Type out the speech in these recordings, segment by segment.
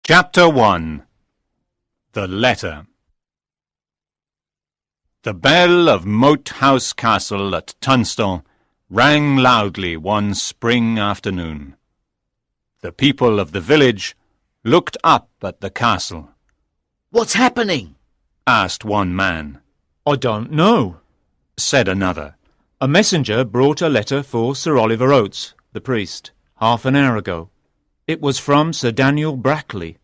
Chapter 1. The Letter. The bell of Moat House Castle at Tunstall rang loudly one spring afternoon. The people of the village looked up at the castle. "What's happening?" asked one man. "I don't know," said another. "A messenger brought a letter for Sir Oliver Oates, the priest, half an hour ago. It was from Sir Daniel Brackley."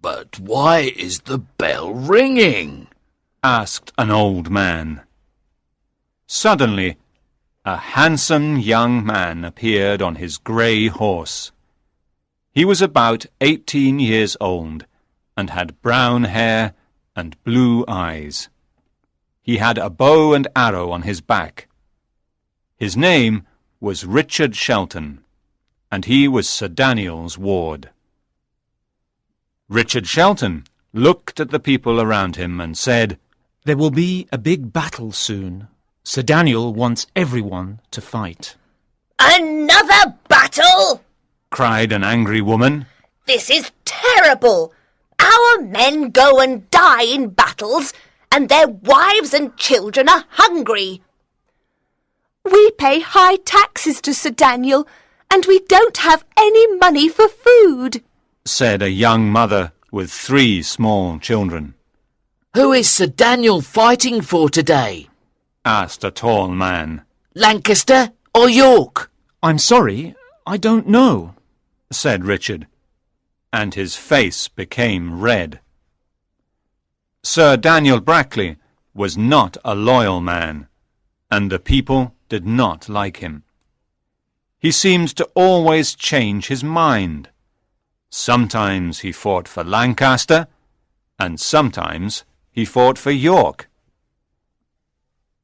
"But why is the bell ringing?" asked an old man. Suddenly, a handsome young man appeared on his grey horse. He was about 18 years old and had brown hair and blue eyes. He had a bow and arrow on his back. His name was Richard Shelton, and he was Sir Daniel's ward. Richard Shelton looked at the people around him and said, "There will be a big battle soon. Sir Daniel wants everyone to fight." "Another battle?" cried an angry woman. "This is terrible. Our men go and die in battles, and their wives and children are hungry." "We pay high taxes to Sir Daniel, and we don't have any money for food," said a young mother with 3 small children. "Who is Sir Daniel fighting for today?" asked a tall man. "Lancaster or York?" "I'm sorry, I don't know," said Richard, and his face became red. Sir Daniel Brackley was not a loyal man, and the people did not like him. He seemed to always change his mind. Sometimes he fought for Lancaster, and sometimes he fought for York.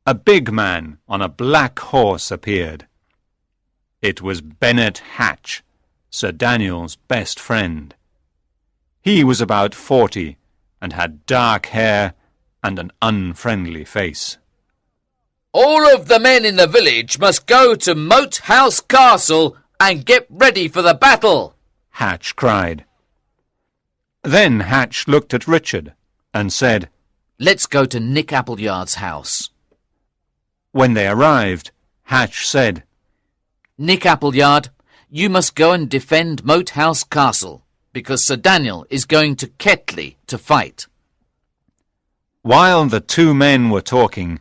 A big man on a black horse appeared. It was Bennet Hatch, Sir Daniel's best friend. He was about 40 and had dark hair and an unfriendly face. "All of the men in the village must go to Moat House Castle and get ready for the battle," Hatch cried. Then Hatch looked at Richard and said, "Let's go to Nick Appleyard's house." When they arrived, Hatch said, "Nick Appleyard, you must go and defend Moat House Castle, because Sir Daniel is going to Ketley to fight." While the 2 men were talking,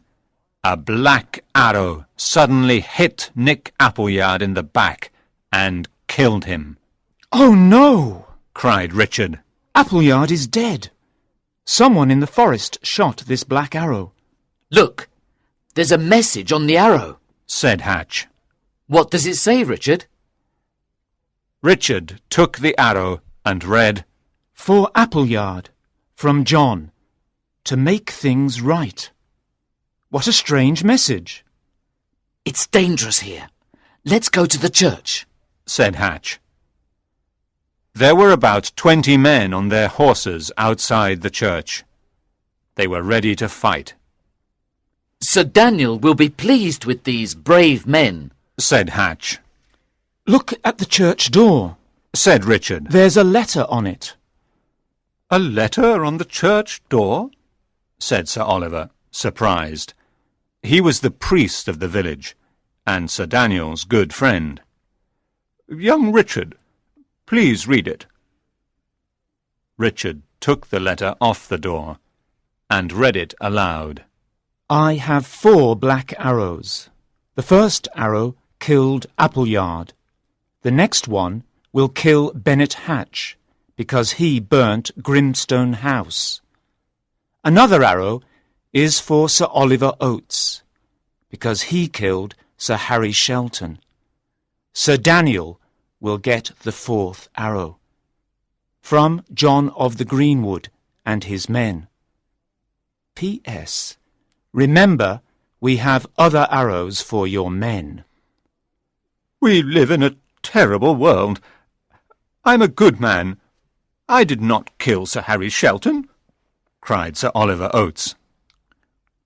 a black arrow suddenly hit Nick Appleyard in the back and killed him. "Oh no!" cried Richard. "Appleyard is dead. Someone in the forest shot this black arrow." "Look, there's a message on the arrow," said Hatch. "What does it say, Richard?" Richard took the arrow and read, "For Appleyard, from John, to make things right." What a strange message. "It's dangerous here. Let's go to the church," said Hatch. There were about 20 men on their horses outside the church. They were ready to fight. "Sir Daniel will be pleased with these brave men," said Hatch. "Look at the church door," said Richard. "There's a letter on it." "A letter on the church door?" said Sir Oliver, surprised. He was the priest of the village, and Sir Daniel's good friend. "Young Richard, please read it." Richard took the letter off the door and read it aloud. "I have 4 black arrows. The first arrow killed Appleyard. The next one will kill Bennet Hatch, because he burnt Grimstone House. Another arrow is for Sir Oliver Oates, because he killed Sir Harry Shelton. Sir Daniel will get the 4th arrow. From John of the Greenwood and his men. P.S. Remember, we have other arrows for your men." "We live in a terrible world. I'm a good man. I did not kill Sir Harry Shelton," cried Sir Oliver Oates.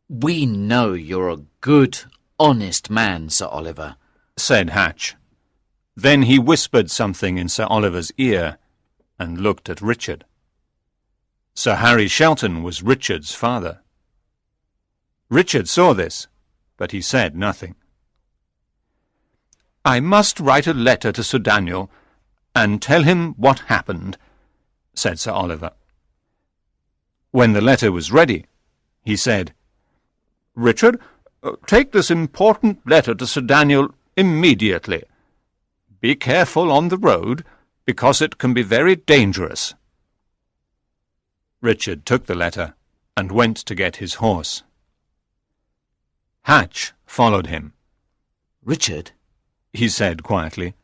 "We know you're a good, honest man, Sir Oliver," said Hatch. Then he whispered something in Sir Oliver's ear, and looked at Richard. Sir Harry Shelton was Richard's father. Richard saw this, but he said nothing. "I must write a letter to Sir Daniel and tell him what happened," said Sir Oliver. When the letter was ready, he said, "Richard, take this important letter to Sir Daniel immediately. Be careful on the road, because it can be very dangerous." Richard took the letter and went to get his horse. Hatch followed him. Richard, He said quietly,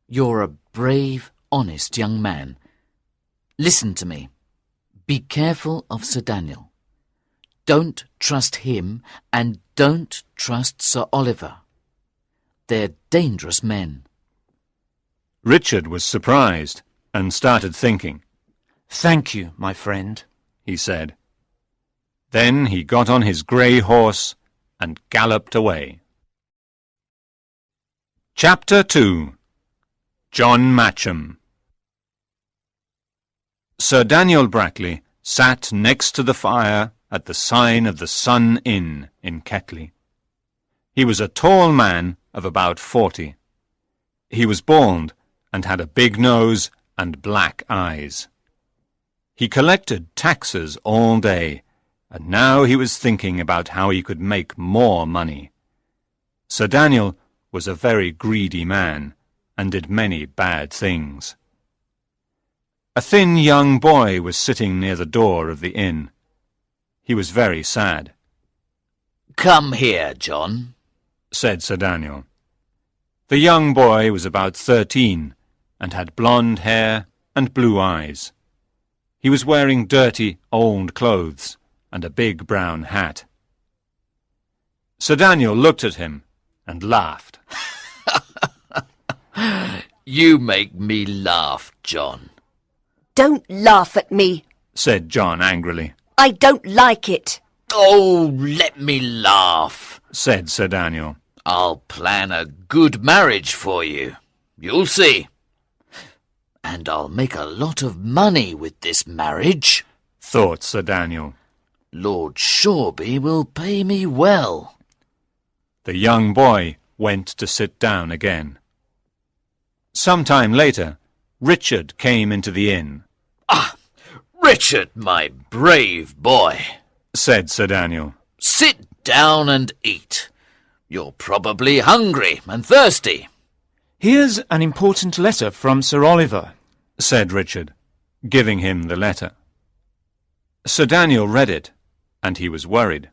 you're a brave, honest young man. Listen to me. Be careful of Sir Daniel. Don't trust him, and don't trust Sir Oliver. They're dangerous men. Richard was surprised and started thinking. "Thank you, my friend," He said. Then he got on his grey horse and galloped away. Chapter 2. John Matcham. Sir Daniel Brackley sat next to the fire at the sign of the Sun Inn in Ketley. He was a tall man of about 40. He was bald and had a big nose and black eyes. He collected taxes all day, and now he was thinking about how he could make more money. Sir Daniel was a very greedy man, and did many bad things. A thin young boy was sitting near the door of the inn. He was very sad. Come here, John, said Sir Daniel. The young boy was about 13, and had blonde hair and blue eyes. He was wearing dirty, old clothes and a big brown hat. Sir Daniel looked at him and laughed. You make me laugh, John. Don't laugh at me. Said John angrily. I don't like it. Oh, let me laugh, said Sir Daniel. I'll plan a good marriage for you. You'll see. And I'll make a lot of money with this marriage, thought Sir Daniel. Lord Shoreby will pay me well. The young boy went to sit down again. Some time later, Richard came into the inn. Ah, Richard, my brave boy, said Sir Daniel. Sit down and eat. You're probably hungry and thirsty. "Here's an important letter from Sir Oliver," said Richard, giving him the letter. Sir Daniel read it, and he was worried.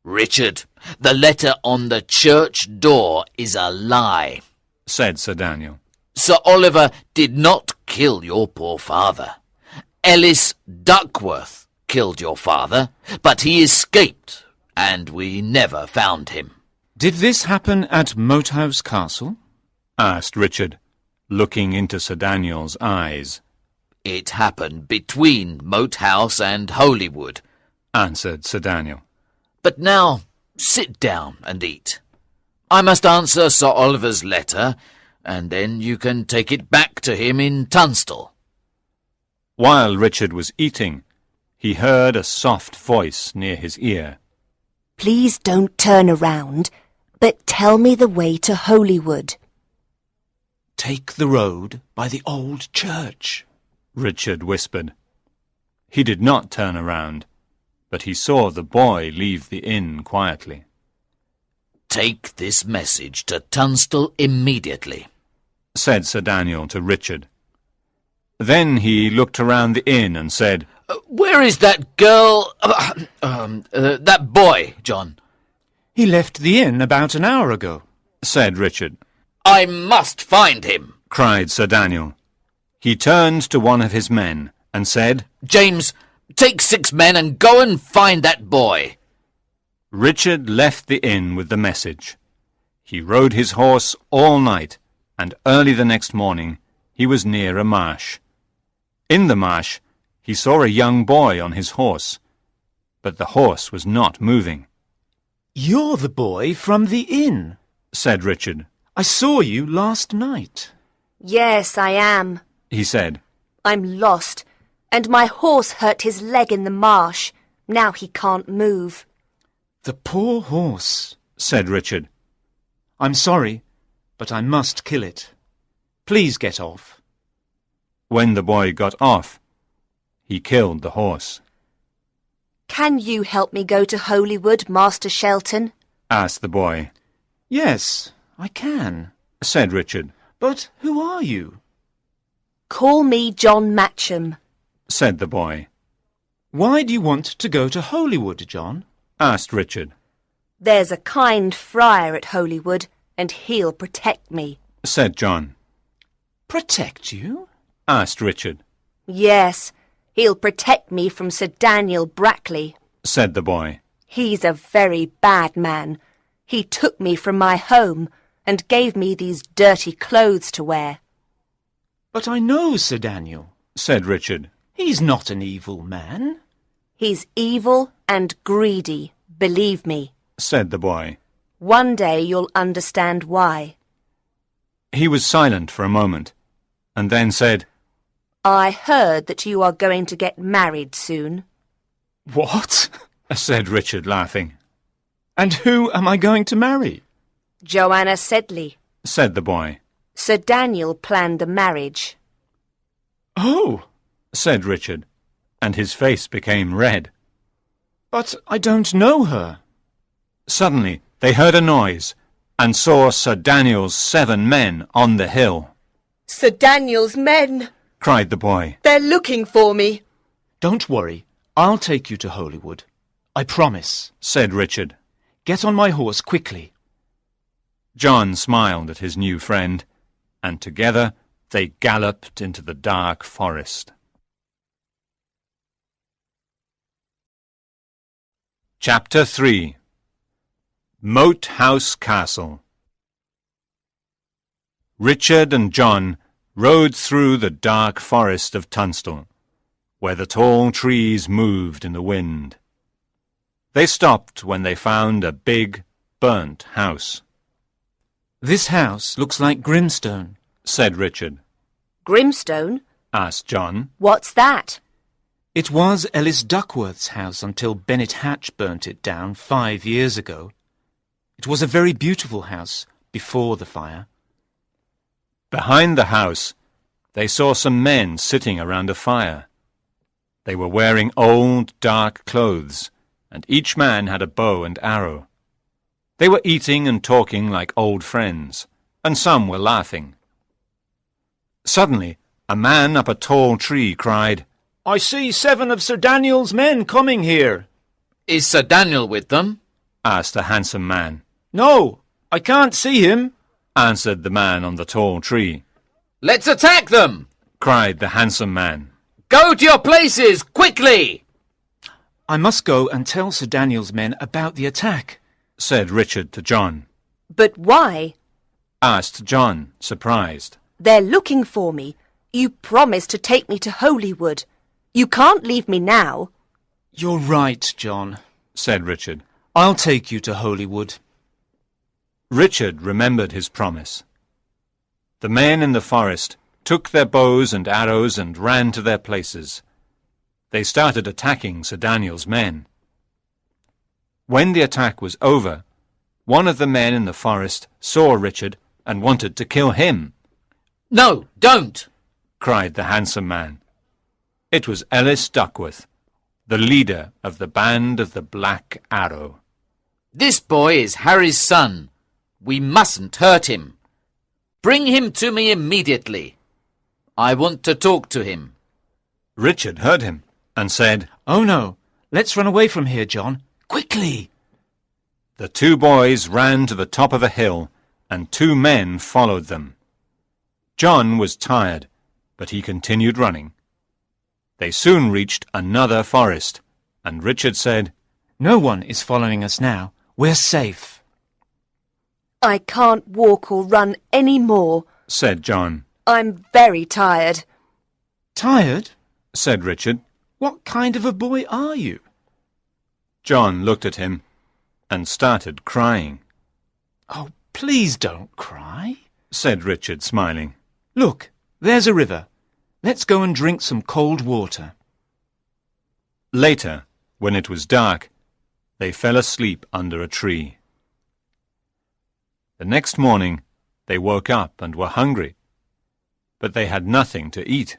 Richard, the letter on the church door is a lie, said Sir Daniel. Sir Oliver did not kill your poor father. Ellis Duckworth killed your father, but he escaped, and we never found him. "Did this happen at Moathouse Castle?" asked Richard, looking into Sir Daniel's eyes. It happened between Moathouse and Holywood, answered Sir Daniel. But now sit down and eat. I must answer Sir Oliver's letter, and then you can take it back to him in Tunstall. While Richard was eating, he heard a soft voice near his ear. Please don't turn around, but tell me the way to Holywood. "Take the road by the old church," Richard whispered. He did not turn around, but he saw the boy leave the inn quietly. Take this message to Tunstall immediately, said Sir Daniel to Richard. Then he looked around the inn and said, Where is that girl, that boy, John? "He left the inn about an hour ago," said Richard. I must find him, cried Sir Daniel. He turned to one of his men and said, James, take 6 men and go and find that boy. Richard left the inn with the message. He rode his horse all night, and early the next morning he was near a marsh. In the marsh he saw a young boy on his horse, but the horse was not moving. "You're the boy from the inn," said Richard. "I saw you last night." Yes, I am, He said, I'm lost, and my horse hurt his leg in the marsh. Now he can't move. The poor horse, said Richard. I'm sorry, but I must kill it. Please get off. When the boy got off, he killed the horse. Can you help me go to Holywood, Master Shelton? Asked the boy. Yes, I can, Said Richard. but who are you? Call me John Matcham. Said the boy. Why do you want to go to Holywood, John? Asked Richard. There's a kind friar at Holywood, and he'll protect me. Said John. Protect you? Asked Richard. Yes, he'll protect me from Sir Daniel Brackley. Said the boy. He's a very bad man. He took me from my home and gave me these dirty clothes to wear. But I know Sir Daniel. Said Richard. He's not an evil man. He's evil and greedy, believe me. Said the boy. One day you'll understand why. He was silent for a moment, and then said, I heard that you are going to get married soon. What? said Richard, laughing. And who am I going to marry? Joanna Sedley. Said the boy. Sir Daniel planned the marriage. Oh, Said Richard, and his face became red. but I don't know her. Suddenly they heard a noise, and saw Sir Daniel's 7 men on the hill. Sir Daniel's men. Cried the boy. They're looking for me. Don't worry, I'll take you to Holywood. I promise. Said Richard. Get on my horse quickly. John smiled at his new friend, and together they galloped into the dark forest. Chapter 3. Moat House Castle. Richard and John rode through the dark forest of Tunstall, where the tall trees moved in the wind. They stopped when they found a big, burnt house. This house looks like Grimstone. Said Richard. Grimstone? Asked John. What's that? It was Ellis Duckworth's house until Bennet Hatch burnt it down 5 years ago. It was a very beautiful house before the fire. Behind the house, they saw some men sitting around a fire. They were wearing old, dark clothes, and each man had a bow and arrow. They were eating and talking like old friends, and some were laughing. Suddenly, a man up a tall tree cried, I see 7 of Sir Daniel's men coming here. Is Sir Daniel with them? asked a handsome man. No, I can't see him. Answered the man on the tall tree. Let's attack them! Cried the handsome man. Go to your places, quickly! I must go and tell Sir Daniel's men about the attack. Said Richard to John. But why? Asked John, surprised. They're looking for me. You promised to take me to Holywood. You can't leave me now. You're right, John. Said Richard. I'll take you to Holywood. Richard remembered his promise. The men in the forest took their bows and arrows and ran to their places. They started attacking Sir Daniel's men. When the attack was over, one of the men in the forest saw Richard and wanted to kill him. No, don't! Cried the handsome man. It was Ellis Duckworth, the leader of the band of the Black Arrow. This boy is Harry's son. We mustn't hurt him. Bring him to me immediately. I want to talk to him. Richard heard him and said, Oh no, let's run away from here, John. Quickly! The 2 boys ran to the top of a hill, and 2 men followed them. John was tired, but he continued running. They soon reached another forest, and Richard said, No one is following us now. We're safe. I can't walk or run any more. Said John. I'm very tired. Tired? Said Richard. What kind of a boy are you? John looked at him and started crying. Oh, please don't cry. Said Richard, smiling. Look, there's a river. Let's go and drink some cold water. Later, when it was dark, they fell asleep under a tree. The next morning, they woke up and were hungry, but they had nothing to eat.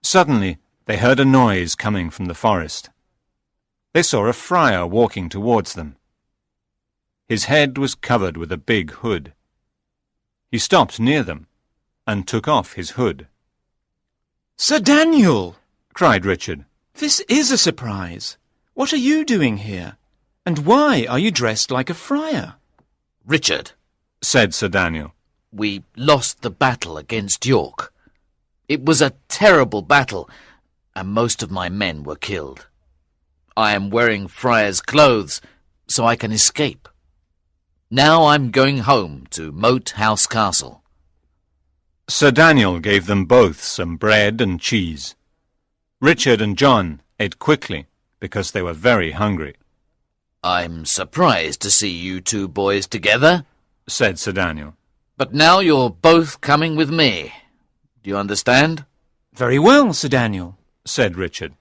Suddenly, they heard a noise coming from the forest. They saw a friar walking towards them. His head was covered with a big hood. He stopped near them and took off his hood. Sir Daniel! Cried Richard. This is a surprise. What are you doing here? And why are you dressed like a friar? Richard, Said Sir Daniel. we lost the battle against York. It was a terrible battle, and most of my men were killed. I am wearing friar's clothes, so I can escape. Now I'm going home to Moat House Castle. Sir Daniel gave them both some bread and cheese. Richard and John ate quickly because they were very hungry. I'm surprised to see you two boys together, Said Sir Daniel. but now you're both coming with me. Do you understand? Very well, Sir Daniel. Said Richard.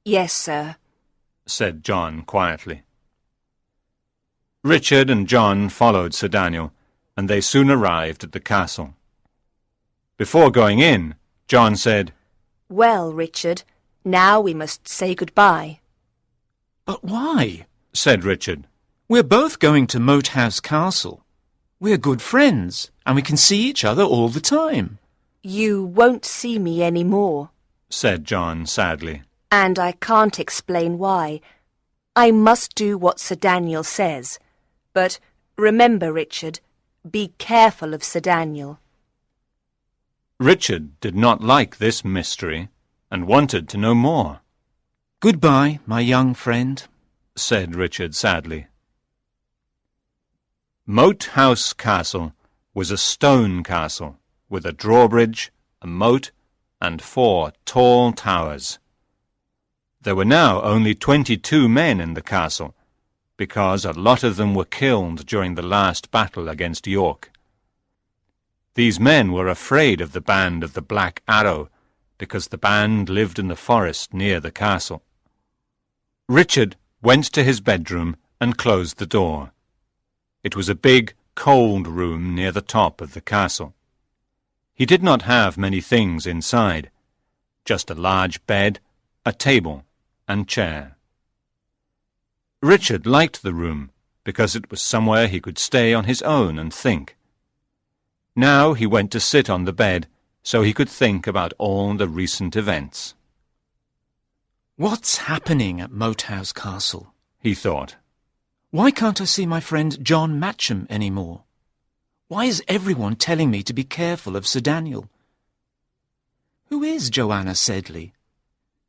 Yes, sir. Said John quietly. Richard and John followed Sir Daniel, and they soon arrived at the castle. Before going in, John said, Well, Richard, now we must say goodbye. But why? Said Richard. We're both going to Moat House Castle. We're good friends, and we can see each other all the time. You won't see me any more, Said John sadly. and I can't explain why. I must do what Sir Daniel says. But remember, Richard, be careful of Sir Daniel. Richard did not like this mystery and wanted to know more. Goodbye, my young friend. Said Richard sadly. Moat House Castle was a stone castle with a drawbridge, a moat, and 4 tall towers. There were now only 22 men in the castle, because a lot of them were killed during the last battle against York. These men were afraid of the band of the Black Arrow, because the band lived in the forest near the castle. Richard went to his bedroom and closed the door. It was a big, cold room near the top of the castle. He did not have many things inside, just a large bed, a table, and chair. Richard liked the room because it was somewhere he could stay on his own and think. Now he went to sit on the bed so he could think about all the recent events. What's happening at Moat House Castle? He thought. Why can't I see my friend John Matcham any more? Why is everyone telling me to be careful of Sir Daniel? Who is Joanna Sedley?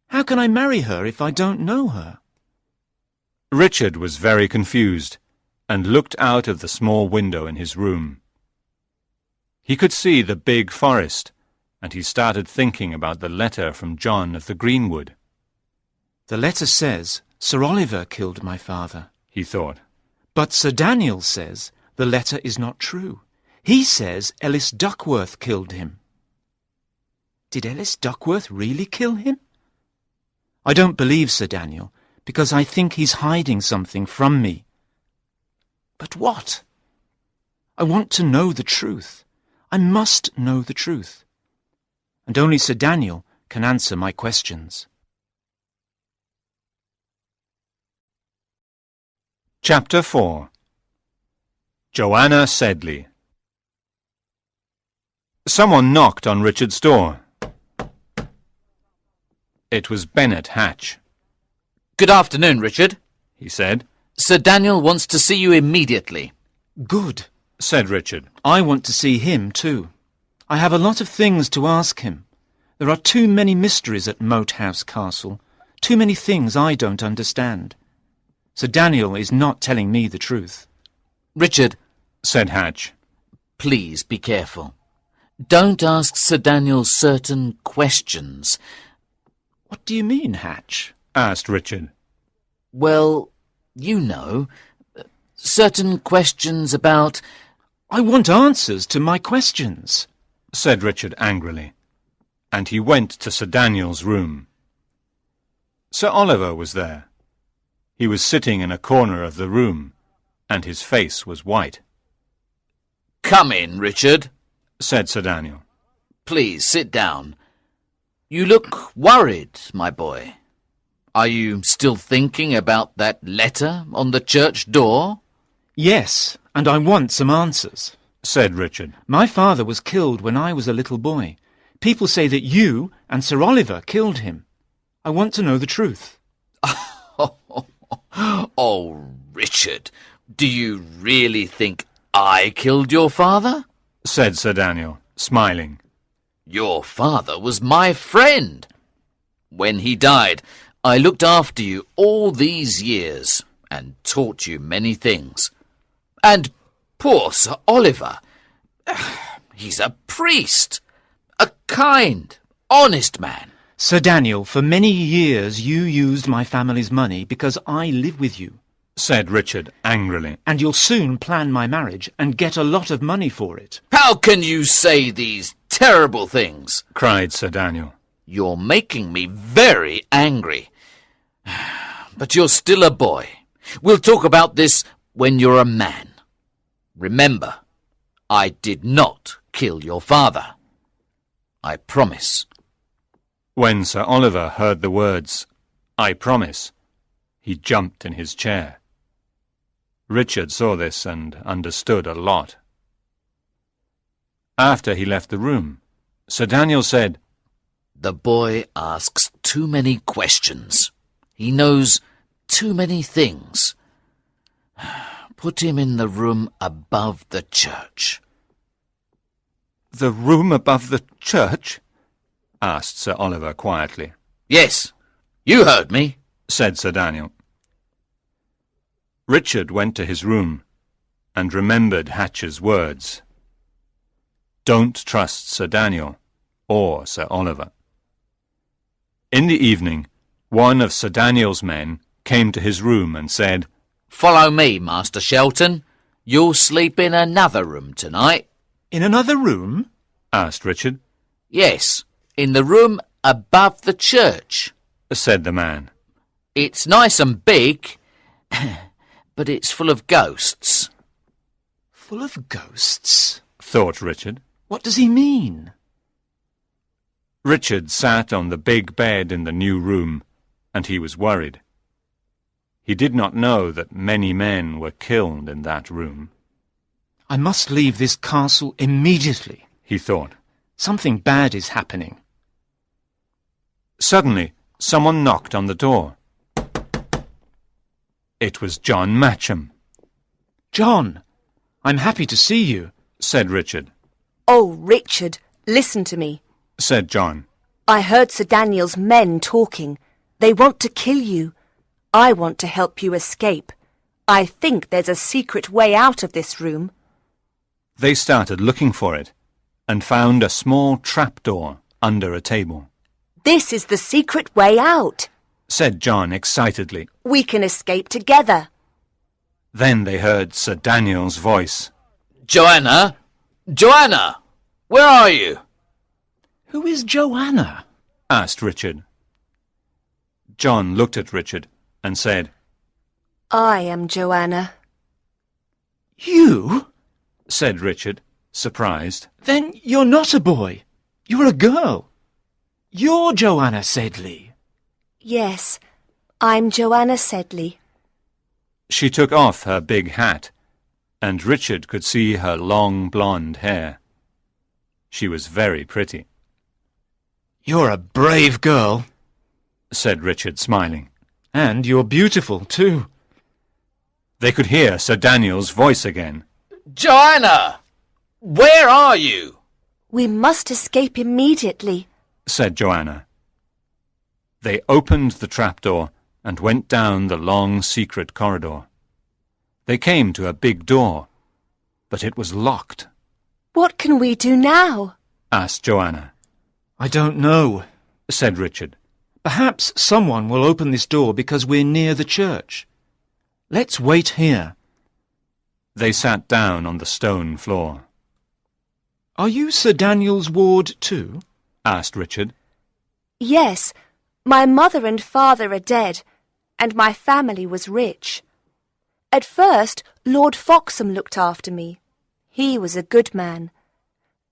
How can I marry her if I don't know her? Richard was very confused and looked out of the small window in his room. He could see the big forest, and he started thinking about the letter from John of the Greenwood. The letter says Sir Oliver killed my father. He thought. But Sir Daniel says the letter is not true. He says Ellis Duckworth killed him. Did Ellis Duckworth really kill him? I don't believe Sir Daniel, because I think he's hiding something from me. But what? I want to know the truth. I must know the truth. And only Sir Daniel can answer my questions. Chapter 4. Joanna Sedley. Someone knocked on Richard's door. It was Bennet Hatch. Good afternoon, Richard. He said. Sir Daniel wants to see you immediately. Good, Said Richard. I want to see him too. I have a lot of things to ask him. There are too many mysteries at Moat House Castle, too many things I don't understand. Sir Daniel is not telling me the truth. Richard, Said Hatch. please be careful. Don't ask Sir Daniel certain questions. What do you mean, Hatch? Asked Richard. Well, you know, certain questions about... I want answers to my questions. Said Richard angrily. and he went to Sir Daniel's room. Sir Oliver was there. He was sitting in a corner of the room, and his face was white. "Come in, Richard," said Sir Daniel. "Please sit down. You look worried, my boy. Are you still thinking about that letter on the church door?" Yes, and I want some answers. Said Richard. My father was killed when I was a little boy. People say that you and Sir Oliver killed him. I want to know the truth. Oh, Richard, do you really think I killed your father? Said Sir Daniel, smiling. Your father was my friend. When he died, I looked after you all these years and taught you many things. And poor Sir Oliver, he's a priest, a kind, honest man. Sir Daniel, for many years you used my family's money because I live with you. Said Richard angrily. And you'll soon plan my marriage and get a lot of money for it. How can you say these terrible things? Cried Sir Daniel. You're making me very angry. But you're still a boy. We'll talk about this when you're a man. Remember, I did not kill your father. I promise. When Sir Oliver heard the words, "I promise," he jumped in his chair. Richard saw this and understood a lot. After he left the room, Sir Daniel said, The boy asks too many questions. He knows too many things. Put him in the room above the church. "The room above the church?" asked Sir Oliver quietly. Yes, you heard me, said Sir Daniel. Richard went to his room and remembered Hatch's words. Don't trust Sir Daniel or Sir Oliver. In the evening, one of Sir Daniel's men came to his room and said, Follow me, Master Shelton. You'll sleep in another room tonight. In another room? asked Richard. Yes, in the room above the church, said the man. It's nice and big, but it's full of ghosts. Full of ghosts? Thought Richard. What does he mean? Richard sat on the big bed in the new room, and he was worried. He did not know that many men were killed in that room. I must leave this castle immediately, he thought. Something bad is happening. Suddenly, someone knocked on the door. It was John Matcham. John, I'm happy to see you, said Richard. Oh, Richard, listen to me, said John. I heard Sir Daniel's men talking. They want to kill you. I want to help you escape. I think there's a secret way out of this room. They started looking for it and found a small trapdoor under a table. This is the secret way out, said John excitedly. We can escape together. Then they heard Sir Daniel's voice. Joanna! Joanna! Where are you? Who is Joanna? asked Richard. John looked at Richard and said, I am Joanna. You? said Richard, surprised. Then you're not a boy. You're a girl. You're Joanna Sedley. Yes, I'm Joanna Sedley. She took off her big hat, and Richard could see her long blonde hair. She was very pretty. You're a brave girl, said Richard, smiling. And you're beautiful, too. They could hear Sir Daniel's voice again. Joanna! Where are you? We must escape immediately, said Joanna. They opened the trapdoor and went down the long secret corridor. They came to a big door, but it was locked. What can we do now? asked Joanna. I don't know, said Richard. Perhaps someone will open this door because we're near the church. Let's wait here. They sat down on the stone floor. Are you Sir Daniel's ward too? asked Richard. Yes, my mother and father are dead, and my family was rich. At first, Lord Foxham looked after me. He was a good man.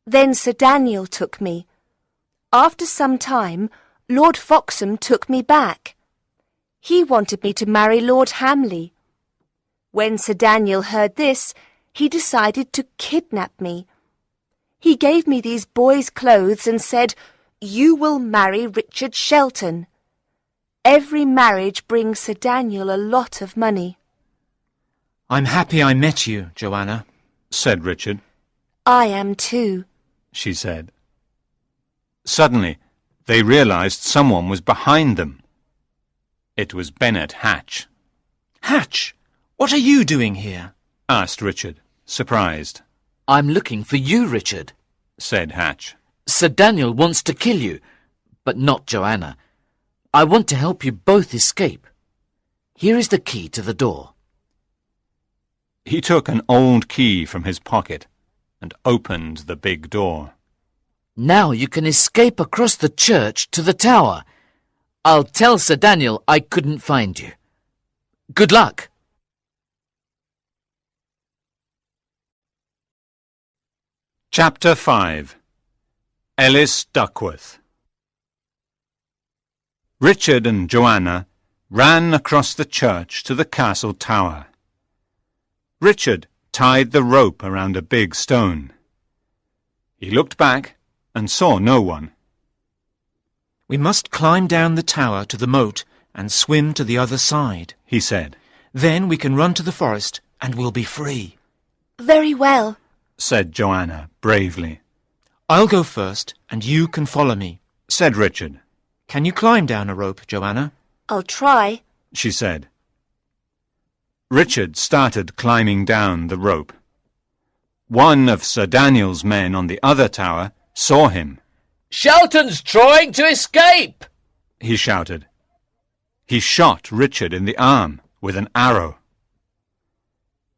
Then Sir Daniel took me. After some time, Lord Foxham took me back. He wanted me to marry Lord Hamley. When Sir Daniel heard this, he decided to kidnap me. He gave me these boys' clothes and said, "You will marry Richard Shelton." Every marriage brings Sir Daniel a lot of money. I'm happy I met you, Joanna, said Richard. I am too, she said. Suddenly, they realized someone was behind them. It was Bennet Hatch. Hatch, what are you doing here? Asked Richard, surprised. I'm looking for you, Richard, said Hatch. Sir Daniel wants to kill you, but not Joanna. I want to help you both escape. Here is the key to the door. He took an old key from his pocket and opened the big door. Now you can escape across the church to the tower. I'll tell Sir Daniel I couldn't find you. Good luck. Chapter 5. Ellis Duckworth. Richard and Joanna ran across the church to the castle tower. Richard tied the rope around a big stone. He looked back and saw no one. We must climb down the tower to the moat and swim to the other side, he said. Then we can run to the forest and we'll be free. Very well, said Joanna bravely. I'll go first and you can follow me, said Richard. Can you climb down a rope, Joanna? I'll try, she said. Richard started climbing down the rope. One of Sir Daniel's men on the other tower saw him. Shelton's trying to escape, he shouted. He shot Richard in the arm with an arrow.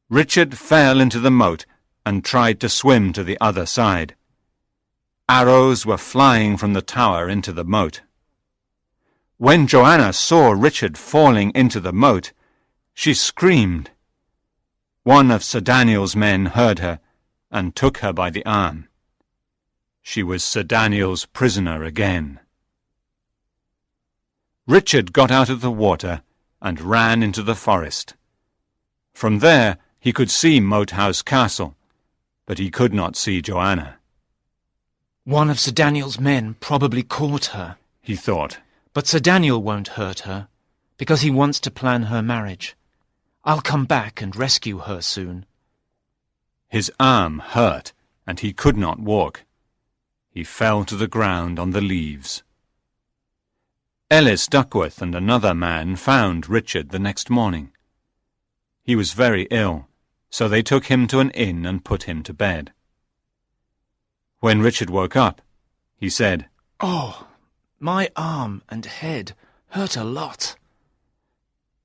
Richard fell into the moat and tried to swim to the other side. Arrows were flying from the tower into the moat. When Joanna saw Richard falling into the moat, she screamed. One of Sir Daniel's men heard her and took her by the arm. She was Sir Daniel's prisoner again. Richard got out of the water and ran into the forest. From there he could see Moat House Castle, but he could not see Joanna. One of Sir Daniel's men probably caught her, he thought. But Sir Daniel won't hurt her, because he wants to plan her marriage. I'll come back and rescue her soon. His arm hurt, and he could not walk. He fell to the ground on the leaves. Ellis Duckworth and another man found Richard the next morning. He was very ill, so they took him to an inn and put him to bed. When Richard woke up, he said, "Oh, my arm and head hurt a lot."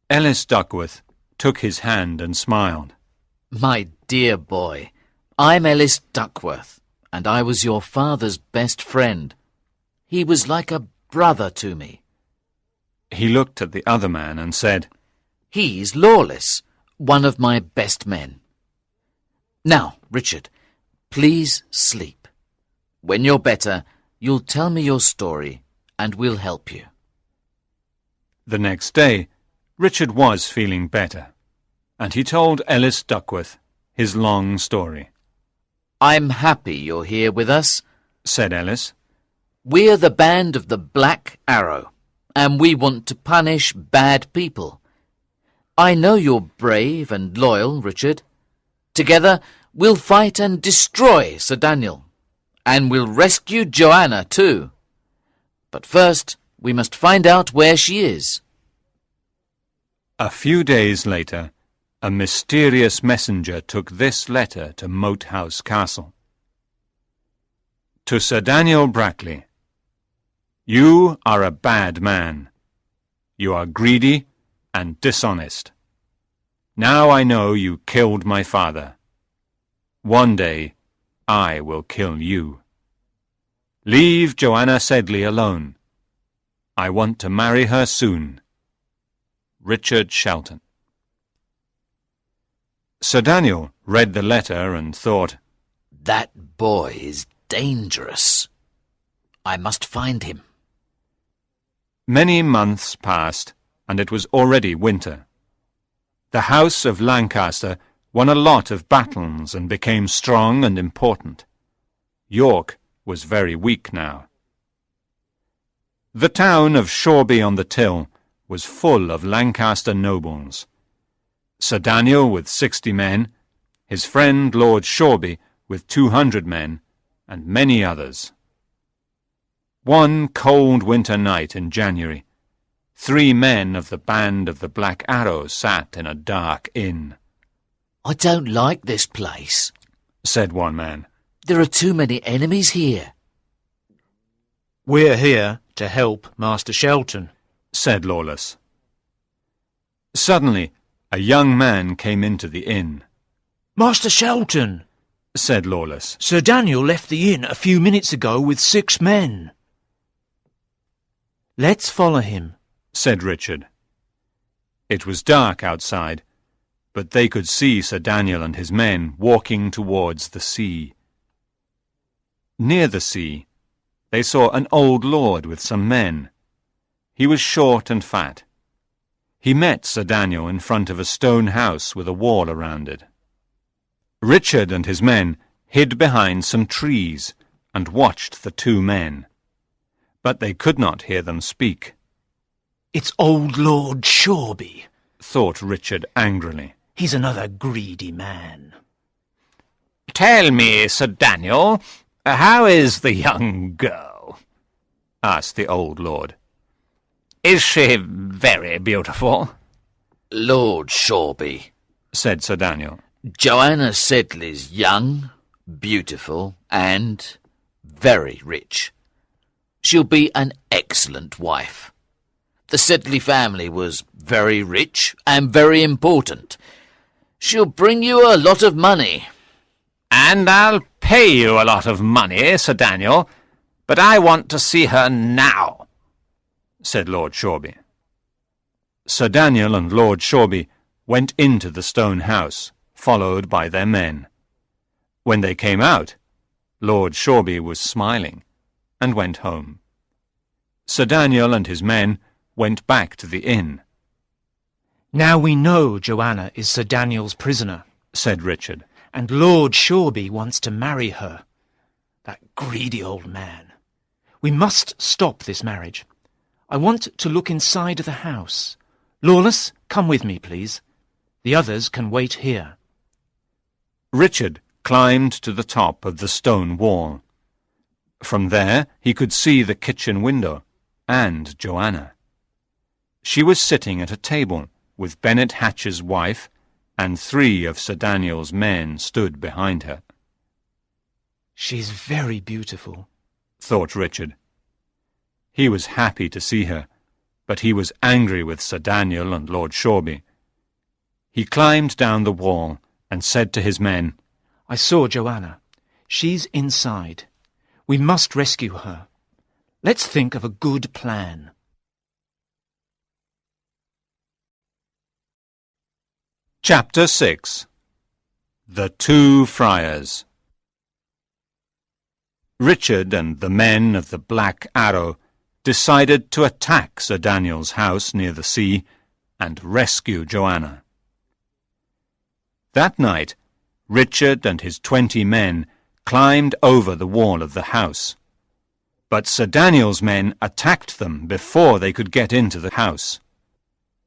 Ellis Duckworth took his hand and smiled. My dear boy, I'm Ellis Duckworth, and I was your father's best friend. He was like a brother to me. He looked at the other man and said, He's Lawless, one of my best men. Now, Richard, please sleep. When you're better, you'll tell me your story, and we'll help you. The next day, Richard was feeling better, and he told Ellis Duckworth his long story. I'm happy you're here with us, said Ellis. We're the band of the Black Arrow, and we want to punish bad people. I know you're brave and loyal, Richard. Together, we'll fight and destroy Sir Daniel, and we'll rescue Joanna too. But first, we must find out where she is. A few days later, a mysterious messenger took this letter to Moat House Castle. To Sir Daniel Brackley, You are a bad man. You are greedy and dishonest. Now I know you killed my father. One day I will kill you. Leave Joanna Sedley alone. I want to marry her soon. Richard Shelton. Sir Daniel read the letter and thought, That boy is dangerous. I must find him. Many months passed, and it was already winter. The House of Lancaster won a lot of battles and became strong and important. York was very weak now. The town of Shoreby-on-the-Till was full of Lancaster nobles. Sir Daniel with 60 men, his friend Lord Shoreby with 200 men, and many others. One cold winter night in January, 3 men of the band of the Black Arrow sat in a dark inn. I don't like this place, said one man. There are too many enemies here. We're here to help Master Shelton, said Lawless. Suddenly, a young man came into the inn. Master Shelton, said Lawless. Sir Daniel left the inn a few minutes ago with 6 men. Let's follow him, said Richard. It was dark outside, but they could see Sir Daniel and his men walking towards the sea. Near the sea, they saw an old lord with some men. He was short and fat. He met Sir Daniel in front of a stone house with a wall around it. Richard and his men hid behind some trees and watched the 2 men, but they could not hear them speak. It's old Lord Shoreby, thought Richard angrily. He's another greedy man. Tell me, Sir Daniel, how is the young girl? Asked the old lord. Is she very beautiful? Lord Shoreby, said Sir Daniel. Joanna Sedley's young, beautiful, and very rich. She'll be an excellent wife. The Sedley family was very rich and very important. She'll bring you a lot of money. And I'll pay you a lot of money, Sir Daniel, but I want to see her now, said Lord Shoreby. Sir Daniel and Lord Shoreby went into the stone house, followed by their men. When they came out, Lord Shoreby was smiling, and went home. Sir Daniel and his men went back to the inn. Now we know Joanna is Sir Daniel's prisoner, said Richard, and Lord Shoreby wants to marry her. That greedy old man. We must stop this marriage. I want to look inside the house. Lawless, come with me, please. The others can wait here. Richard climbed to the top of the stone wall. From there he could see the kitchen window and Joanna. She was sitting at a table with Bennet Hatch's wife, and 3 of Sir Daniel's men stood behind her. She's very beautiful, thought Richard. He was happy to see her, but he was angry with Sir Daniel and Lord Shoreby. He climbed down the wall and said to his men, I saw Joanna. She's inside. We must rescue her. Let's think of a good plan. Chapter 6. The 2 Friars. Richard and the men of the Black Arrow decided to attack Sir Daniel's house near the sea and rescue Joanna. That night, Richard and his 20 men climbed over the wall of the house. But Sir Daniel's men attacked them before they could get into the house.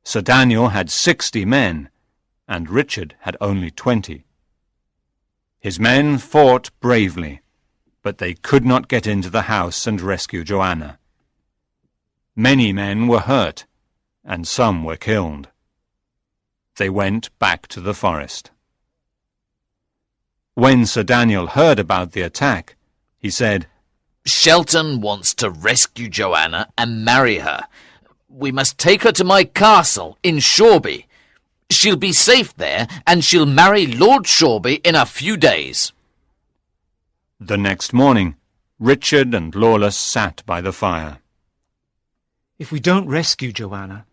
Sir Daniel had 60 men, and Richard had only 20. His men fought bravely, but they could not get into the house and rescue Joanna. Many men were hurt, and some were killed. They went back to the forest. When Sir Daniel heard about the attack, he said, Shelton wants to rescue Joanna and marry her. We must take her to my castle in Shoreby. She'll be safe there, and she'll marry Lord Shoreby in a few days. The next morning, Richard and Lawless sat by the fire. If we don't rescue Joanna,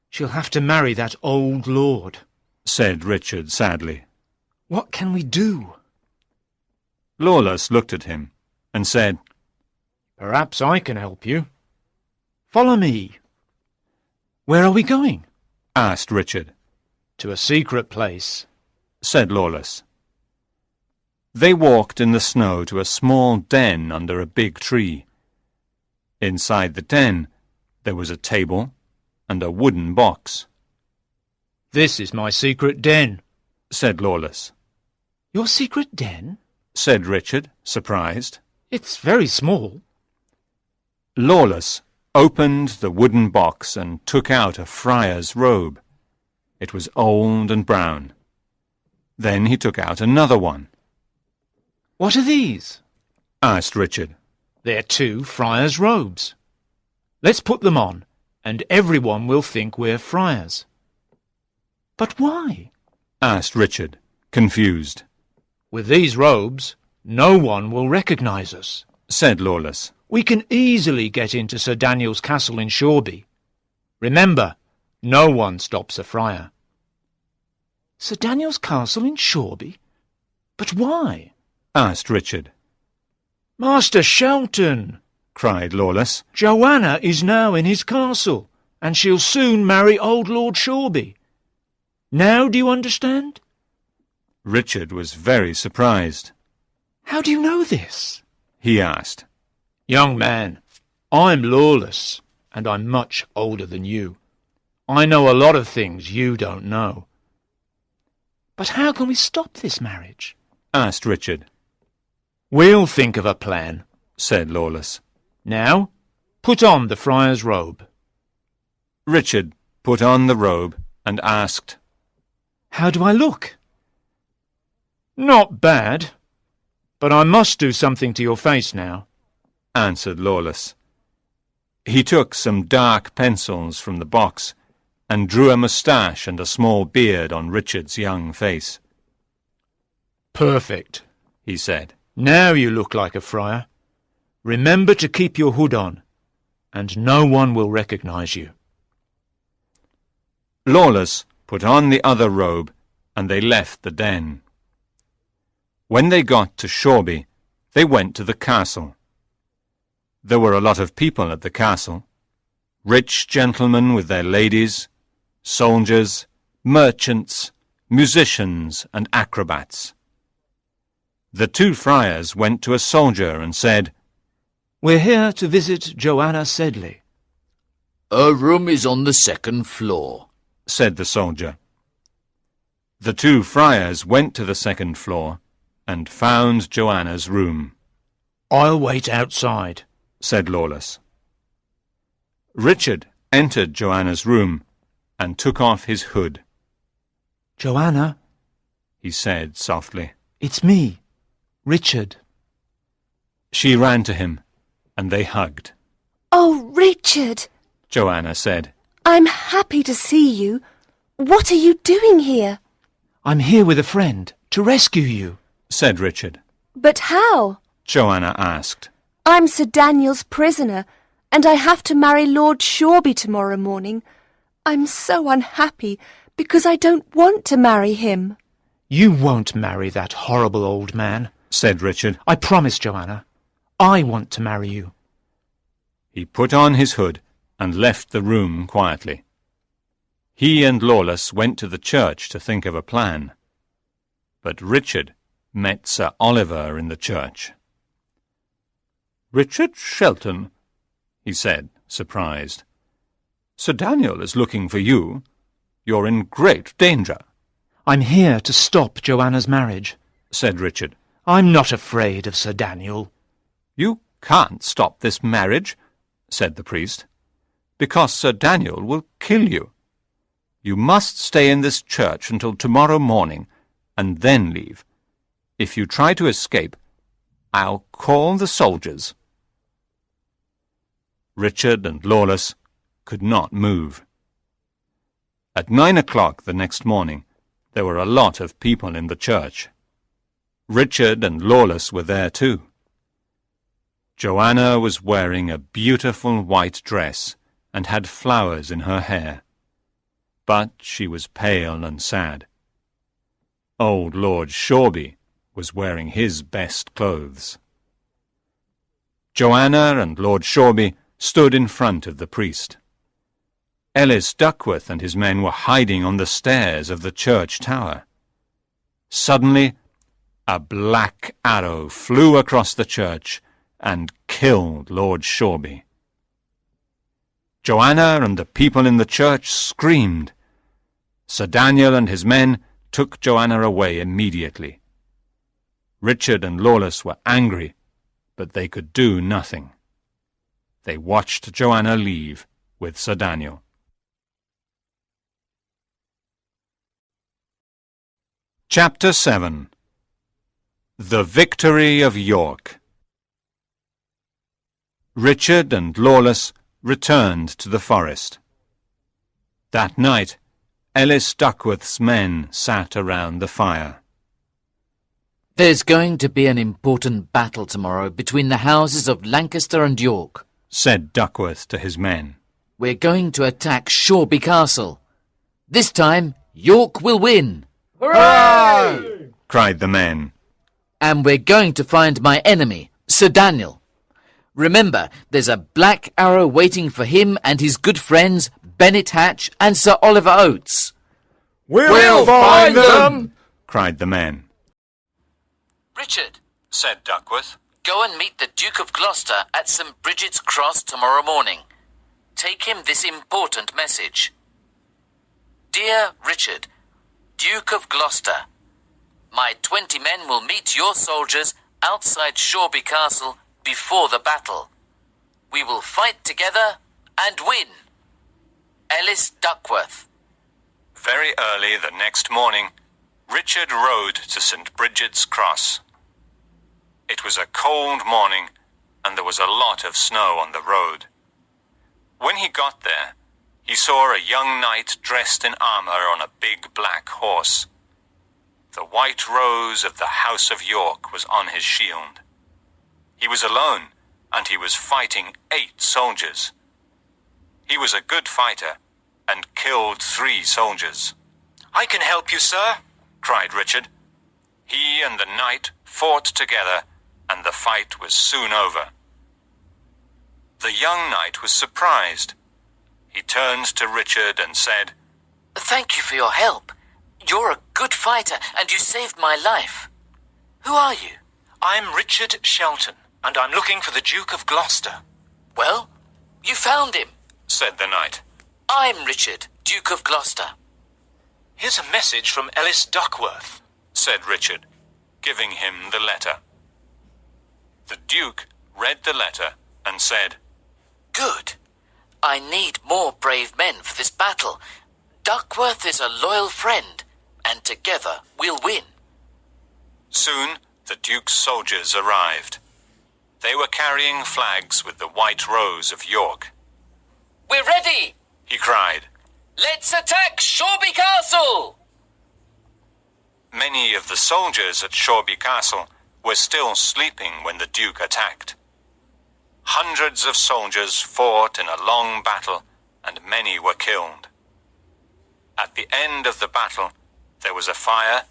she'll have to marry that old lord, said Richard sadly. What can we do? Lawless looked at him and said, Perhaps I can help you. Follow me. Where are we going? asked Richard. To a secret place, said Lawless. They walked in the snow to a small den under a big tree. Inside the den there was a table and a wooden box. This is my secret den, said Lawless. Your secret den? said Richard, surprised. It's very small. Lawless opened the wooden box and took out a friar's robe. It was old and brown. Then he took out another one. What are these? asked Richard. They're 2 friars' robes. Let's put them on, and everyone will think we're friars. But why? asked Richard, confused. With these robes, no one will recognize us, said Lawless. We can easily get into Sir Daniel's castle in Shoreby. Remember, no one stops a friar. Sir Daniel's castle in Shoreby? But why? asked Richard. Master Shelton, cried Lawless. Joanna is now in his castle, and she'll soon marry old Lord Shoreby. Now do you understand? Richard was very surprised. How do you know this? he asked. Young man, I'm Lawless, and I'm much older than you. I know a lot of things you don't know. But how can we stop this marriage? asked Richard. We'll think of a plan, said Lawless. Now, put on the friar's robe. Richard put on the robe and asked, How do I look? Not bad, but I must do something to your face now, answered Lawless. He took some dark pencils from the box and drew a moustache and a small beard on Richard's young face. Perfect, he said. Now you look like a friar. Remember to keep your hood on, and no one will recognize you. Lawless put on the other robe, and they left the den. When they got to Shoreby, they went to the castle. There were a lot of people at the castle, rich gentlemen with their ladies, soldiers, merchants, musicians, and acrobats. The 2 friars went to a soldier and said, We're here to visit Joanna Sedley. Her room is on the 2nd floor, said the soldier. The 2 friars went to the 2nd floor and found Joanna's room. I'll wait outside, said Lawless. Richard entered Joanna's room and took off his hood. Joanna, he said softly. It's me, Richard. She ran to him, and they hugged. Oh, Richard, Joanna said. I'm happy to see you. What are you doing here? I'm here with a friend to rescue you, said Richard. But how? Joanna asked. I'm Sir Daniel's prisoner, and I have to marry Lord Shoreby tomorrow morning. I'm so unhappy because I don't want to marry him. You won't marry that horrible old man, said Richard. I promise, Joanna. I want to marry you. He put on his hood and left the room quietly. He and Lawless went to the church to think of a plan. But Richard met Sir Oliver in the church. Richard Shelton, he said, surprised. Sir Daniel is looking for you. You're in great danger. I'm here to stop Joanna's marriage, said Richard. I'm not afraid of Sir Daniel. You can't stop this marriage, said the priest, because Sir Daniel will kill you. You must stay in this church until tomorrow morning, and then leave. If you try to escape, I'll call the soldiers. Richard and Lawless could not move. At 9 o'clock the next morning, there were a lot of people in the church. Richard and Lawless were there too. Joanna was wearing a beautiful white dress and had flowers in her hair, but she was pale and sad. Old Lord Shoreby was wearing his best clothes. Joanna and Lord Shoreby stood in front of the priest. Ellis Duckworth and his men were hiding on the stairs of the church tower. Suddenly, a black arrow flew across the church and killed Lord Shoreby. Joanna and the people in the church screamed. Sir Daniel and his men took Joanna away immediately. Richard and Lawless were angry, but they could do nothing. They watched Joanna leave with Sir Daniel. Chapter 7. The Victory of York. Richard and Lawless returned to the forest. That night, Ellis Duckworth's men sat around the fire. There's going to be an important battle tomorrow between the houses of Lancaster and York, said Duckworth to his men. We're going to attack Shoreby Castle. This time, York will win. Hooray! Cried the men. And we're going to find my enemy, Sir Daniel. Remember, there's a black arrow waiting for him and his good friends, Bennet Hatch and Sir Oliver Oates. We'll find them! Cried the men. Richard, said Duckworth, go and meet the Duke of Gloucester at St. Bridget's Cross tomorrow morning. Take him this important message. Dear Richard, Duke of Gloucester, my 20 men will meet your soldiers outside Shoreby Castle before the battle. We will fight together and win. Ellis Duckworth. Very early the next morning, Richard rode to St. Bridget's Cross. It was a cold morning, and there was a lot of snow on the road. When he got there, he saw a young knight dressed in armour on a big black horse. The white rose of the House of York was on his shield. He was alone, and he was fighting 8 soldiers. He was a good fighter, and killed 3 soldiers. "I can help you, sir," cried Richard. He and the knight fought together, and the fight was soon over. The young knight was surprised. He turned to Richard and said, Thank you for your help. You're a good fighter, and you saved my life. Who are you? I'm Richard Shelton, and I'm looking for the Duke of Gloucester. Well, you found him, said the knight. I'm Richard, Duke of Gloucester. Here's a message from Ellis Duckworth, said Richard, giving him the letter. The Duke read the letter and said, Good. I need more brave men for this battle. Duckworth is a loyal friend, and together we'll win. Soon the Duke's soldiers arrived. They were carrying flags with the white rose of York. We're ready, he cried. Let's attack Shoreby Castle! Many of the soldiers at Shoreby Castle were still sleeping when the Duke attacked. Hundreds of soldiers fought in a long battle, and many were killed. At the end of the battle, there was a fire,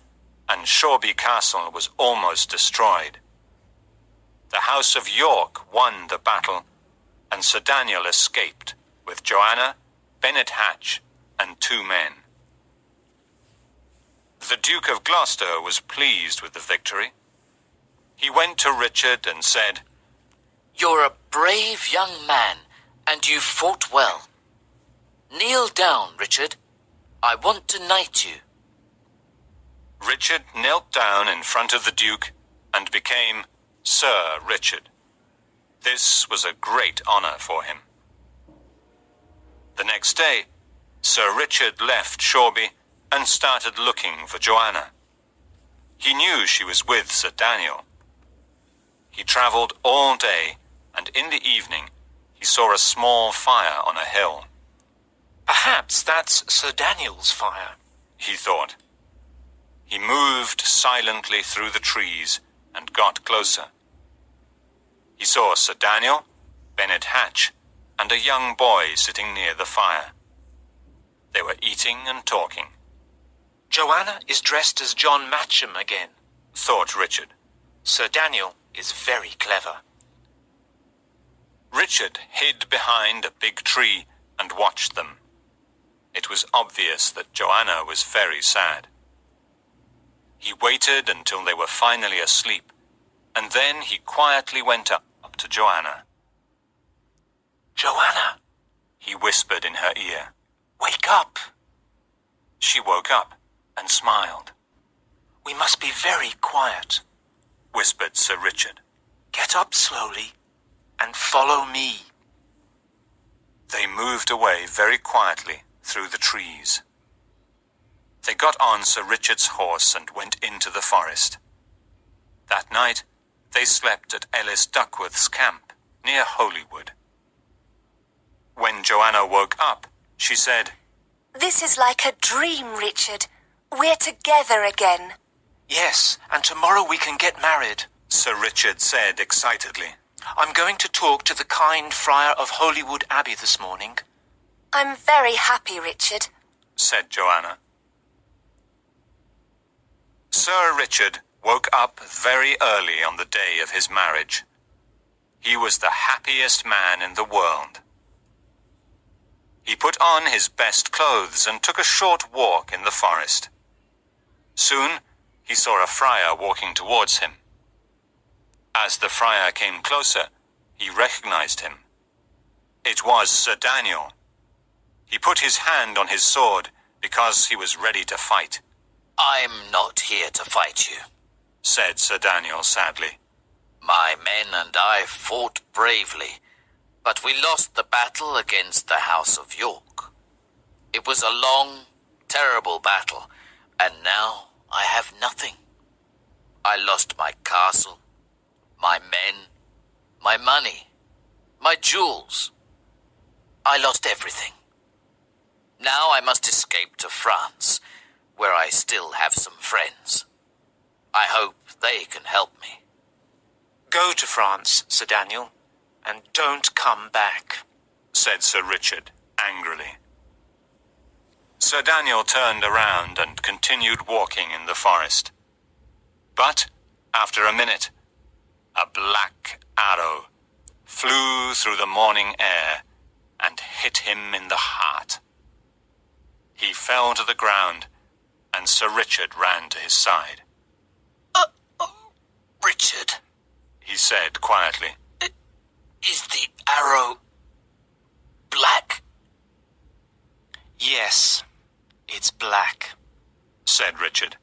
and Shoreby Castle was almost destroyed. The House of York won the battle, and Sir Daniel escaped with Joanna, Bennet Hatch, and 2 men. The Duke of Gloucester was pleased with the victory. He went to Richard and said, You're a brave young man, and you fought well. Kneel down, Richard. I want to knight you. Richard knelt down in front of the Duke and became Sir Richard. This was a great honour for him. The next day, Sir Richard left Shoreby and started looking for Joanna. He knew she was with Sir Daniel. He travelled all day, and in the evening he saw a small fire on a hill. Perhaps that's Sir Daniel's fire, he thought. He moved silently through the trees and got closer. He saw Sir Daniel, Bennet Hatch, and a young boy sitting near the fire. They were eating and talking. Joanna is dressed as John Matcham again, thought Richard. Sir Daniel is very clever. Richard hid behind a big tree and watched them. It was obvious that Joanna was very sad. He waited until they were finally asleep, and then he quietly went up to Joanna. Joanna, he whispered in her ear. Wake up. She woke up and smiled. We must be very quiet, whispered Sir Richard. Get up slowly and follow me. They moved away very quietly through the trees. They got on Sir Richard's horse and went into the forest. That night, they slept at Ellis Duckworth's camp near Holywood. When Joanna woke up, she said, This is like a dream, Richard. We're together again. Yes, and tomorrow we can get married, Sir Richard said excitedly. I'm going to talk to the kind friar of Holywood Abbey this morning. I'm very happy, Richard, said Joanna. Sir Richard woke up very early on the day of his marriage. He was the happiest man in the world. He put on his best clothes and took a short walk in the forest. Soon, he saw a friar walking towards him. As the friar came closer, he recognized him. It was Sir Daniel. He put his hand on his sword because he was ready to fight. I'm not here to fight you, said Sir Daniel sadly. My men and I fought bravely, but we lost the battle against the House of York. It was a long, terrible battle, and now I have nothing. I lost my castle, my men, my money, my jewels. I lost everything. Now I must escape to France, where I still have some friends. I hope they can help me. Go to France, Sir Daniel, and don't come back, said Sir Richard angrily. Sir Daniel turned around and continued walking in the forest. But, after a minute, a black arrow flew through the morning air and hit him in the heart. He fell to the ground, and Sir Richard ran to his side. Richard, he said quietly. Is the arrow black? Yes, it's black, said Richard.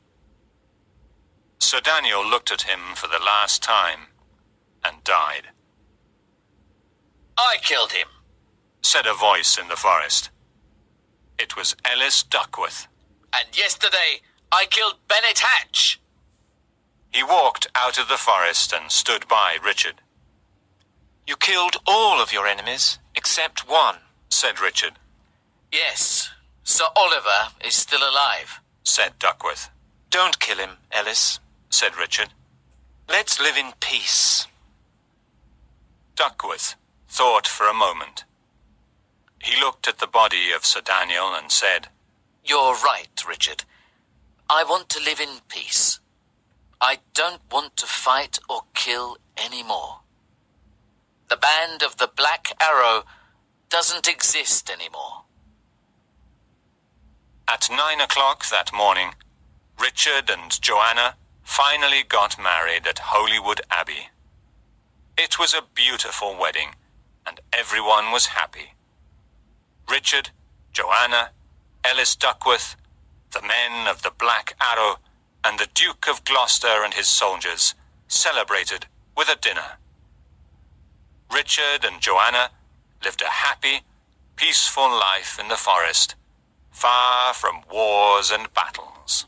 Sir Daniel looked at him for the last time and died. I killed him, said a voice in the forest. It was Ellis Duckworth. And yesterday I killed Bennet Hatch. He walked out of the forest and stood by Richard. You killed all of your enemies except one, said Richard. Yes, Sir Oliver is still alive, said Duckworth. Don't kill him, Ellis, said Richard. Let's live in peace. Duckworth thought for a moment. He looked at the body of Sir Daniel and said, You're right, Richard. I want to live in peace. I don't want to fight or kill any more. The band of the Black Arrow doesn't exist anymore. At 9 o'clock that morning, Richard and Joanna finally got married at Holywood Abbey. It was a beautiful wedding, and everyone was happy. Richard, Joanna, Ellis Duckworth, the men of the Black Arrow, and the Duke of Gloucester and his soldiers celebrated with a dinner. Richard and Joanna lived a happy, peaceful life in the forest, far from wars and battles.